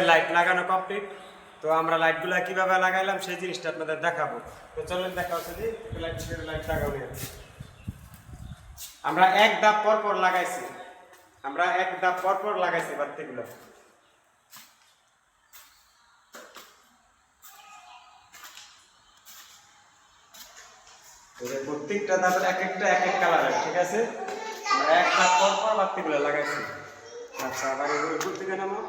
Light লাগানো complete. তো আমরা লাইটগুলো কিভাবে লাগাইলাম সেই জিনিসটা আপনাদের দেখাবো। তো চলেন দেখা হচ্ছে যে লাইট লাগানো আমরা এক ধাপ পর পর লাগাইছি, বাতিগুলো। প্রত্যেকটা ধাপের এক একটা এক এক কালারের, ঠিক আছে? আমরা এক ধাপ পর পর বাতিগুলো লাগাইছি। আচ্ছা, আবার এগুলো ঘুরতে নামো।